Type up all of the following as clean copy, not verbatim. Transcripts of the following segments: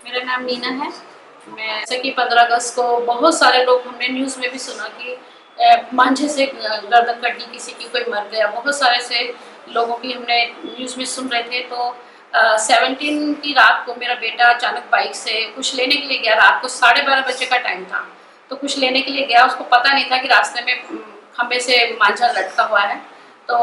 मेरा नाम नीना है। मैं जैसे कि 15 अगस्त को बहुत सारे लोग, हमने न्यूज़ में भी सुना कि मांझे से गर्दन कटी, किसी की कोई मर गया, बहुत सारे से लोगों की हमने न्यूज़ में सुन रहे थे। तो 17 की रात को मेरा बेटा अचानक बाइक से कुछ लेने के लिए गया। रात को 12:30 बजे का टाइम था। तो कुछ लेने के लिए गया, उसको पता नहीं था कि रास्ते में खंबे से मांझा लटका हुआ है। तो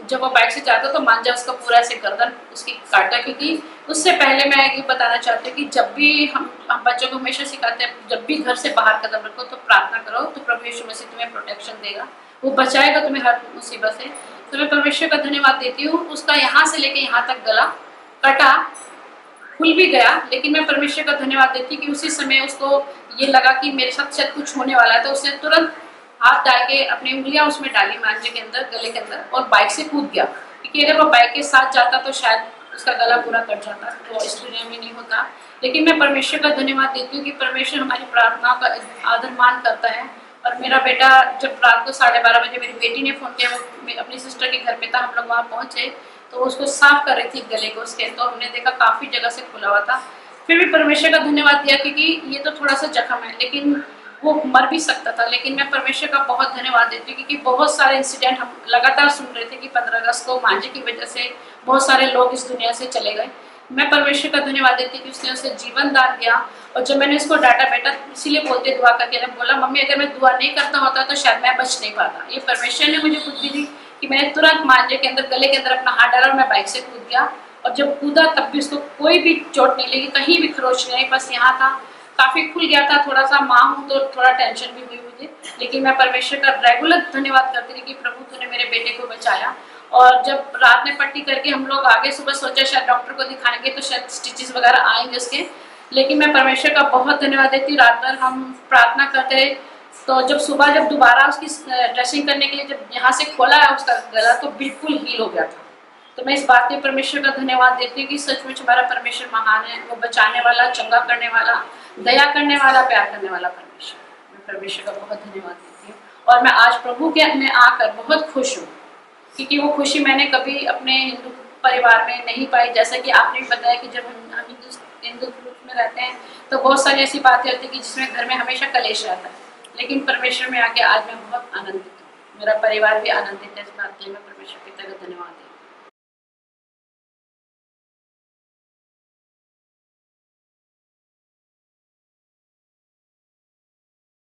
जब वो बाइक से जाता तो मांझा उसका पूरा ऐसे गर्दन उसकी काटा। क्योंकि उससे पहले मैं ये बताना चाहती हूँ कि जब भी हम बच्चों को हमेशा सिखाते हैं, जब भी घर से बाहर कदम रखो तो प्रार्थना करो, तो प्रभु यीशु मसीह तुम्हें प्रोटेक्शन देगा, वो बचाएगा तुम्हें हर मुसीबत से। तो मैं परमेश्वर का धन्यवाद देती हूँ। उसका यहाँ से लेके यहाँ तक गला कटा, खुल भी गया, लेकिन मैं परमेश्वर का धन्यवाद देती कि उसी समय उसको ये लगा कि मेरे साथ शायद कुछ होने वाला है। तो उसने तुरंत हाथ डाल के अपनी उंगलियां उसमें डाली मांझे के अंदर, गले के अंदर, और बाइक से कूद गया। क्योंकि अगर वो बाइक के साथ जाता तो शायद उसका गला पूरा कट जाता, तो इस दुनिया में नहीं होता। लेकिन मैं परमेश्वर का धन्यवाद देती हूँ कि परमेश्वर हमारी प्रार्थनाओं का आदर मान करता है। और मेरा बेटा जब रात को 12:30 बजे मेरी बेटी ने फ़ोन किया, वो अपनी सिस्टर के घर पे था, हम लोग वहाँ पहुँचे तो उसको साफ कर रही थी गले को उसके। तो हमने देखा काफ़ी जगह से खुला हुआ था। फिर भी परमेश्वर का धन्यवाद दिया, क्योंकि ये तो थोड़ा सा जख्म है, लेकिन वो मर भी सकता था। लेकिन मैं परमेश्वर का बहुत धन्यवाद देती हूँ, क्योंकि बहुत सारे इंसिडेंट हम लगातार सुन रहे थे कि 15 अगस्त को मांझे की वजह से बहुत सारे लोग इस दुनिया से चले गए। मैं परमेश्वर का धन्यवाद देती हूँ कि उसने उसे जीवन दान दिया। और जब मैंने उसको डांटा, बेटा इसीलिए बोलते दुआ करके, मैंने बोला मम्मी अगर मैं दुआ नहीं करता होता तो शायद मैं बच नहीं पाता। ये परमेश्वर ने मुझे बुद्धि दी कि मैंने तुरंत मांझे के अंदर, गले के अंदर अपना हाथ डाला और मैं बाइक से कूद गया। और जब कूदा तब भी उसको कोई भी चोट नहीं लगी, कहीं भी खरोच नहीं, बस यहाँ था, काफ़ी खुल गया था थोड़ा सा। माँ हूँ तो थोड़ा टेंशन भी हुई मुझे, लेकिन मैं परमेश्वर का रेगुलर धन्यवाद करती रही कि प्रभु तूने मेरे बेटे को बचाया। और जब रात में पट्टी करके हम लोग आगे सुबह सोचा शायद डॉक्टर को दिखाएंगे तो शायद स्टिचेस वगैरह आएंगे उसके, लेकिन मैं परमेश्वर का बहुत धन्यवाद देती हूँ। रात भर हम प्रार्थना करते, तो जब सुबह जब दोबारा उसकी ड्रेसिंग करने के लिए जब यहाँ से खोला है उसका गला, तो बिल्कुल हील हो गया था। तो मैं इस बात के परमेश्वर का धन्यवाद देती हूँ कि सचमुच हमारा परमेश्वर महान है। वो बचाने वाला, चंगा करने वाला, दया करने वाला, प्यार करने वाला परमेश्वर। मैं परमेश्वर का बहुत धन्यवाद देती हूँ। और मैं आज प्रभु के में आकर बहुत खुश हूँ, क्योंकि वो खुशी मैंने कभी अपने हिंदू परिवार में नहीं पाई। जैसा कि आपने भी बताया कि जब हम हिंदू ग्रुप में रहते हैं तो बहुत सारी ऐसी बातें होती हैं कि जिसमें घर में हमेशा कलेश रहता है। लेकिन परमेश्वर में आके आज मैं बहुत आनंदित हूँ, मेरा परिवार भी आनंदित है। इस बात के लिए मैं परमेश्वर पिता का धन्यवाद देती हूँ।